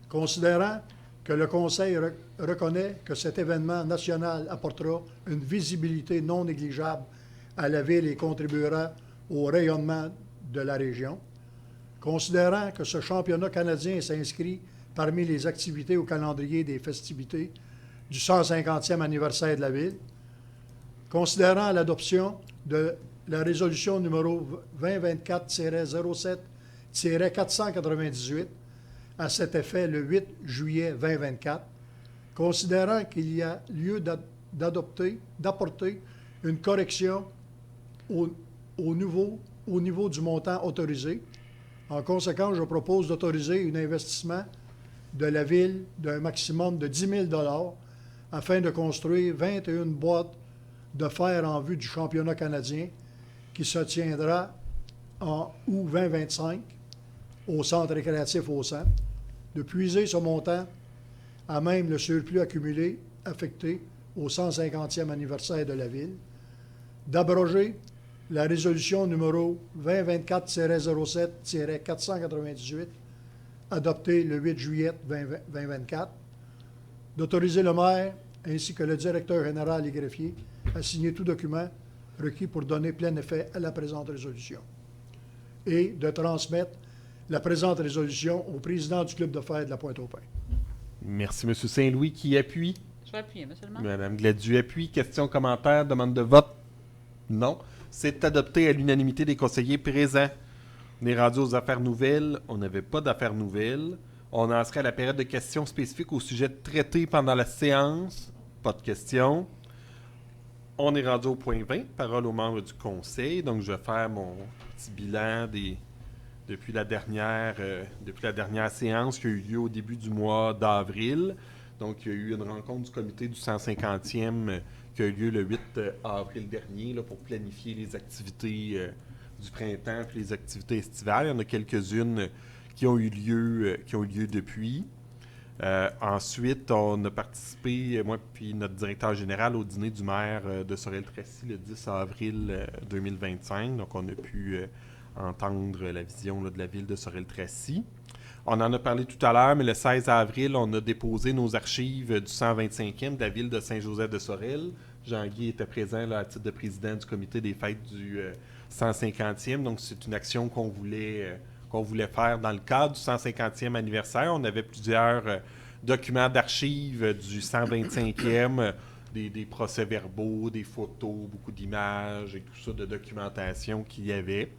Speaker 2: considérant que le Conseil reconnaît que cet événement national apportera une visibilité non négligeable à la Ville et contribuera au rayonnement de la région, considérant que ce championnat canadien s'inscrit parmi les activités au calendrier des festivités du 150e anniversaire de la Ville, considérant l'adoption de la résolution numéro 2024-07-498 à cet effet le 8 juillet 2024, considérant qu'il y a lieu d'apporter une correction au niveau du montant autorisé. En conséquence, je propose d'autoriser un investissement de la Ville d'un maximum de 10 000 $ afin de construire 21 boîtes de fer en vue du championnat canadien qui se tiendra en août 2025 au Centre récréatif au Sang, de puiser ce montant à même le surplus accumulé affecté au 150e anniversaire de la Ville, d'abroger la résolution numéro 2024-07-498 adoptée le 8 juillet 2024, d'autoriser le maire ainsi que le directeur général et greffier à signer tout document requis pour donner plein effet à la présente résolution et de transmettre la présente résolution au président du Club de fer de la Pointe-aux-Pins.
Speaker 1: Merci, M. Saint-Louis qui appuie.
Speaker 4: Je vais appuyer, M. le maire.
Speaker 1: Mme Gladu appuie. Question, commentaire, demande de vote. Non. C'est adopté à l'unanimité des conseillers présents. On est rendu aux affaires nouvelles. On n'avait pas d'affaires nouvelles. On en serait à la période de questions spécifiques au sujet traité pendant la séance. Pas de questions. On est rendu au point 20. Parole aux membres du conseil. Donc, je vais faire mon petit bilan depuis la dernière séance qui a eu lieu au début du mois d'avril. Donc, il y a eu une rencontre du comité du 150e qui a eu lieu le 8 avril dernier là, pour planifier les activités du printemps et les activités estivales. Il y en a quelques-unes qui ont eu lieu depuis. Ensuite, on a participé, moi puis notre directeur général, au dîner du maire de Sorel-Tracy le 10 avril 2025. Donc, on a pu entendre la vision là, de la ville de Sorel-Tracy. On en a parlé tout à l'heure, mais le 16 avril, on a déposé nos archives du 125e de la ville de Saint-Joseph-de-Sorel. Jean-Guy était présent là, à titre de président du comité des fêtes du 150e. Donc, c'est une action qu'on voulait faire dans le cadre du 150e anniversaire. On avait plusieurs documents d'archives du 125e, des procès-verbaux, des photos, beaucoup d'images et tout ça de documentation qu'il y avait.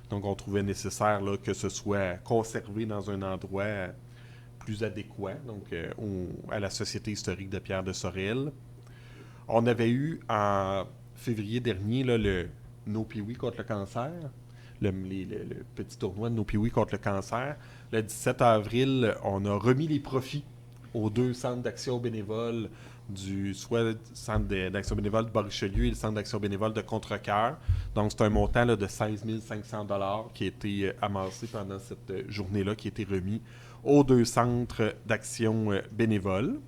Speaker 1: Donc, on trouvait nécessaire là, que ce soit conservé dans un endroit plus adéquat, donc à la Société historique de Pierre de Sorel. On avait eu en février dernier là, le No Pee-Wee contre le cancer, le petit tournoi de No Pee-Wee contre le cancer. Le 17 avril, on a remis les profits aux deux centres d'action bénévole soit le centre d'action bénévole de Bas-Richelieu et le centre d'action bénévole de Contrecoeur. Donc, c'est un montant là, de 16 500 $ qui a été amassé pendant cette journée-là, qui a été remis aux deux centres d'action bénévole.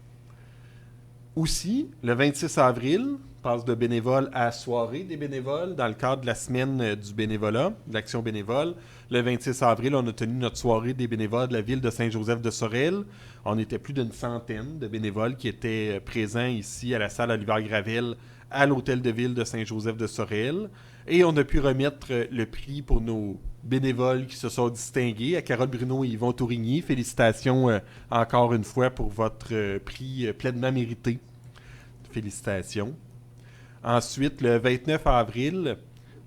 Speaker 1: Aussi, le 26 avril, passe de bénévole à soirée des bénévoles dans le cadre de la semaine du bénévolat, de l'action bénévole. Le 26 avril, on a tenu notre soirée des bénévoles de la ville de Saint-Joseph-de-Sorel. On était plus d'une centaine de bénévoles qui étaient présents ici à la salle Olivier-Gravel à l'hôtel de ville de Saint-Joseph-de-Sorel. Et on a pu remettre le prix pour nos bénévoles qui se sont distingués à Carole Bruno et Yvon Tourigny. Félicitations encore une fois pour votre prix pleinement mérité. Félicitations. Ensuite, le 29 avril,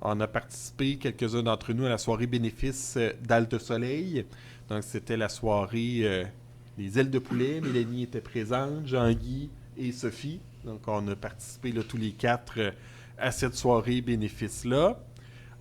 Speaker 1: on a participé, quelques-uns d'entre nous, à la soirée bénéfice d'Alte Soleil. Donc, c'était la soirée des ailes de poulet. Mélanie était présente, Jean-Guy et Sophie. Donc, on a participé là, tous les quatre à cette soirée bénéfice-là.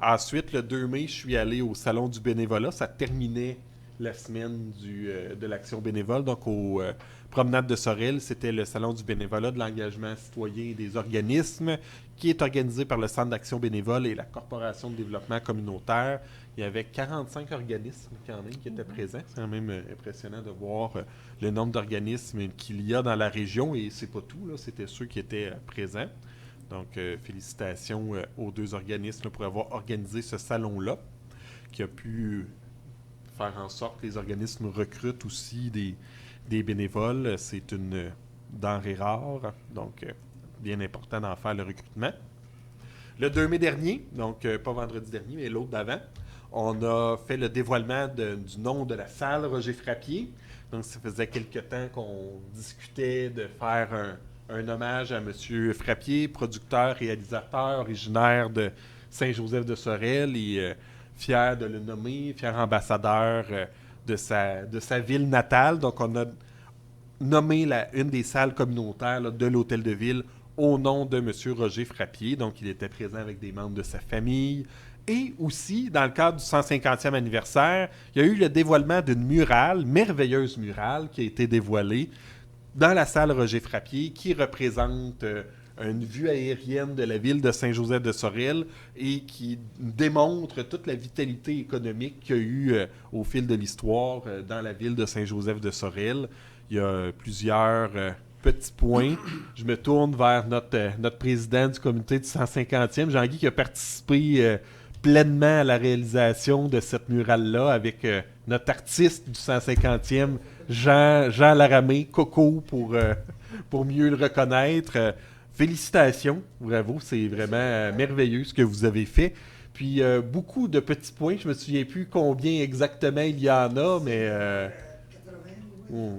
Speaker 1: Ensuite, le 2 mai, je suis allé au Salon du bénévolat. Ça terminait la semaine de l'action bénévole. Donc, au Promenade de Sorel, c'était le Salon du bénévolat de l'engagement citoyen et des organismes qui est organisé par le Centre d'action bénévole et la Corporation de développement communautaire. Il y avait 45 organismes quand même qui étaient présents. C'est quand même impressionnant de voir le nombre d'organismes qu'il y a dans la région. Et c'est pas tout, là. C'était ceux qui étaient présents. Donc, félicitations aux deux organismes pour avoir organisé ce salon-là, qui a pu faire en sorte que les organismes recrutent aussi des bénévoles. C'est une denrée rare, donc bien important d'en faire le recrutement. Le 2 mai dernier, donc pas vendredi dernier, mais l'autre d'avant, on a fait le dévoilement du nom de la salle Roger Frappier. Donc, ça faisait quelque temps qu'on discutait de faire un hommage à M. Frappier, producteur, réalisateur, originaire de Saint-Joseph-de-Sorel et fier de le nommer, fier ambassadeur de sa ville natale. Donc, on a nommé une des salles communautaires là, de l'Hôtel de Ville au nom de M. Roger Frappier. Donc, il était présent avec des membres de sa famille. Et aussi, dans le cadre du 150e anniversaire, il y a eu le dévoilement d'une murale, merveilleuse murale, qui a été dévoilée dans la salle Roger Frappier, qui représente une vue aérienne de la ville de Saint-Joseph-de-Sorel et qui démontre toute la vitalité économique qu'il y a eu au fil de l'histoire dans la ville de Saint-Joseph-de-Sorel. Il y a plusieurs petits points. Je me tourne vers notre président du comité du 150e, Jean-Guy, qui a participé pleinement à la réalisation de cette murale-là avec notre artiste du 150e, Jean Laramé, Coco, pour mieux le reconnaître. Félicitations, bravo, c'est vraiment merveilleux ce que vous avez fait. Puis beaucoup de petits points, je me souviens plus combien exactement il y en a, mais
Speaker 7: 80,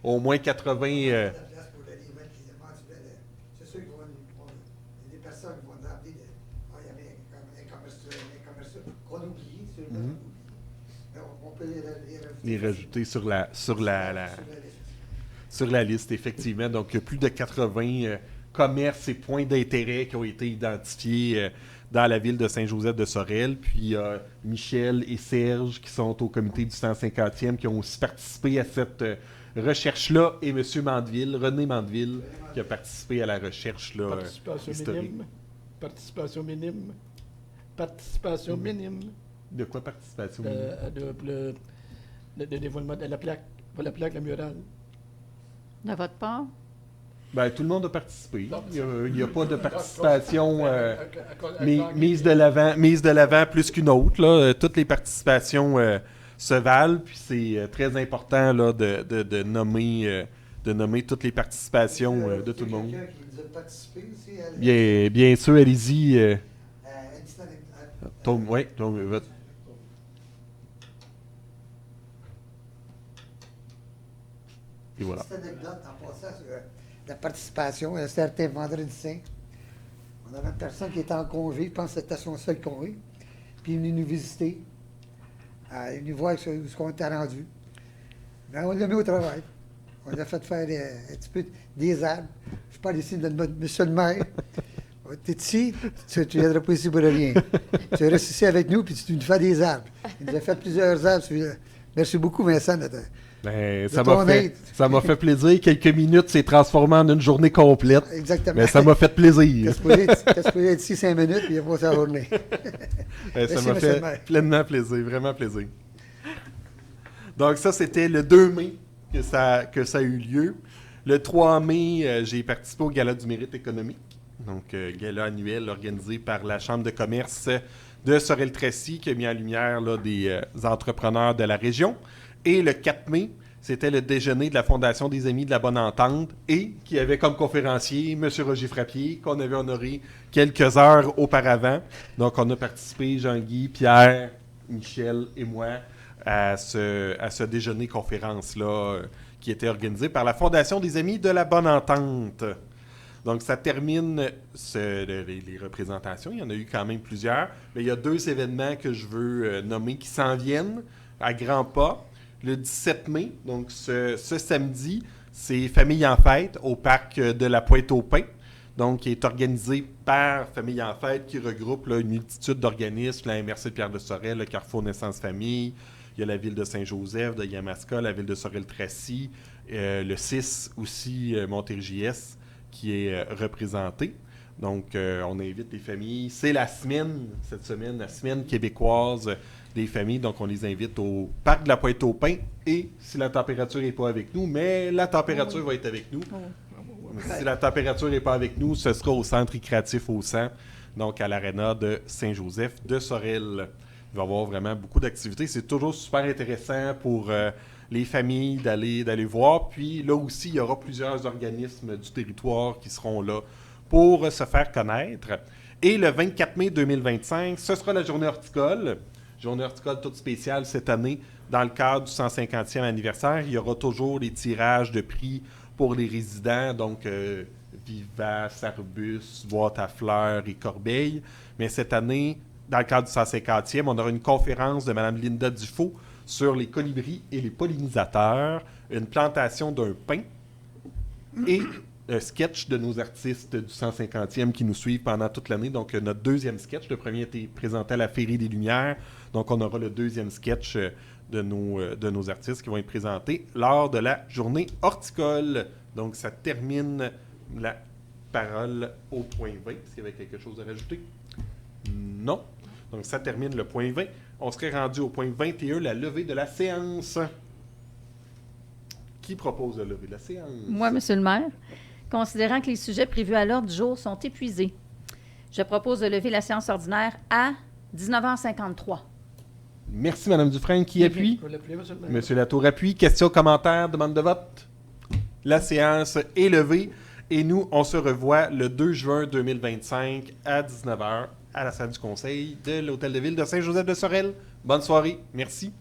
Speaker 1: au moins 80.
Speaker 7: C'est sûr qu'il y a des personnes qui vont nous appeler il y avait un commercial qu'on oublie, on peut
Speaker 1: les rajouter sur la liste, effectivement. Donc, plus de 80 commerces et points d'intérêt qui ont été identifiés dans la ville de Saint-Joseph de Sorel. Puis il y a Michel et Serge qui sont au comité du 150e qui ont aussi participé à cette recherche-là. Et M. Mandeville, René Mandeville, qui a participé à la recherche là,
Speaker 5: Participation
Speaker 1: historique.
Speaker 5: minime. Participation minime. Participation minime.
Speaker 1: De quoi participation minime?
Speaker 5: Le dévoilement de la plaque. Pas la plaque, la murale.
Speaker 8: De votre part?
Speaker 1: Ben, tout le monde a participé.
Speaker 5: Non,
Speaker 1: Il n'y a pas de participation mise
Speaker 5: l'avant.
Speaker 1: de l'avant plus qu'une autre. Là. Toutes les participations se valent. Puis c'est très important là, de nommer toutes les participations de tout le monde.
Speaker 7: Quelqu'un qui nous a participé aussi.
Speaker 1: Bien sûr, allez-y.
Speaker 7: Une petite anecdote.
Speaker 1: Votre... Et voilà.
Speaker 7: Petite anecdote en passant sur la participation. C'était vendredi saint. On avait une personne qui était en congé, je pense que c'était son seul congé. Puis il est venu nous visiter. Il est venu voir où on était rendu. Ben, on l'a mis au travail. On a fait faire un petit peu des arbres. Je parle ici de monsieur le maire. Tu es ici, tu ne viendras pas ici pour rien. Tu restes ici avec nous, puis tu nous fais des arbres. Il nous a fait plusieurs arbres. Merci beaucoup, Vincent.
Speaker 1: Ben, ça m'a fait plaisir. Quelques minutes, c'est transformé en une journée complète.
Speaker 7: Exactement.
Speaker 1: Mais ça m'a fait plaisir.
Speaker 7: Qu'est-ce que être ici 5 minutes, puis il a passé la journée.
Speaker 1: Ça m'a fait pleinement plaisir, vraiment plaisir. Donc ça, c'était le 2 mai que ça a eu lieu. Le 3 mai, j'ai participé au Gala du mérite économique. Donc, gala annuel organisé par la Chambre de commerce de Sorel-Tracy qui a mis en lumière là, des entrepreneurs de la région. Et le 4 mai, c'était le déjeuner de la Fondation des Amis de la Bonne Entente et qui avait comme conférencier M. Roger Frappier, qu'on avait honoré quelques heures auparavant. Donc, on a participé, Jean-Guy, Pierre, Michel et moi, à ce déjeuner-conférence-là qui était organisé par la Fondation des Amis de la Bonne Entente. Donc, ça termine les représentations. Il y en a eu quand même plusieurs. Mais il y a 2 événements que je veux nommer qui s'en viennent à grands pas. Le 17 mai, donc ce samedi, c'est Famille en fête au parc de la Pointe-aux-Pins. Donc, qui est organisé par Famille en fête qui regroupe là, une multitude d'organismes, la MRC de Pierre-de-Sorel, le Carrefour Naissance Famille. Il y a la ville de Saint-Joseph, de Yamaska, la ville de Sorel-Tracy, le 6 aussi, Montérégie-Est, qui est représenté. Donc, on invite les familles. C'est la semaine, cette semaine, la semaine québécoise des familles. Donc, on les invite au parc de la Pointe-aux-Pins. Et si la température n'est pas avec nous, mais la température va être avec nous. Si la température n'est pas avec nous, ce sera au centre récréatif au 100, donc à l'aréna de Saint-Joseph de Sorel. Il va y avoir vraiment beaucoup d'activités. C'est toujours super intéressant pour les familles d'aller voir. Puis là aussi, il y aura plusieurs organismes du territoire qui seront là pour se faire connaître. Et le 24 mai 2025, ce sera la journée horticole. Journée horticole toute spéciale cette année. Dans le cadre du 150e anniversaire, il y aura toujours les tirages de prix pour les résidents, donc vivaces, arbustes, boîtes à fleurs et corbeilles. Mais cette année, dans le cadre du 150e, on aura une conférence de Mme Linda Dufault sur les colibris et les pollinisateurs, une plantation d'un pin et un sketch de nos artistes du 150e qui nous suivent pendant toute l'année. Donc, notre 2e sketch, le premier a été présenté à la Féerie des Lumières. Donc, on aura le 2e sketch de nos artistes qui vont être présentés lors de la journée horticole. Donc, ça termine la parole au point 20. Est-ce qu'il y avait quelque chose à rajouter? Non. Donc, ça termine le point 20. On serait rendu au point 21, la levée de la séance. Qui propose de lever la séance?
Speaker 8: Moi, Monsieur le maire. Considérant que les sujets prévus à l'ordre du jour sont épuisés, je propose de lever la séance ordinaire à 19h53.
Speaker 1: Merci, Mme Dufresne. Qui appuie?
Speaker 5: Monsieur le maire.
Speaker 1: Monsieur Latour appuie. Questions, commentaires, demande de vote? La séance est levée et nous, on se revoit le 2 juin 2025 à 19h à la salle du conseil de l'Hôtel de Ville de Saint-Joseph de Sorel. Bonne soirée. Merci.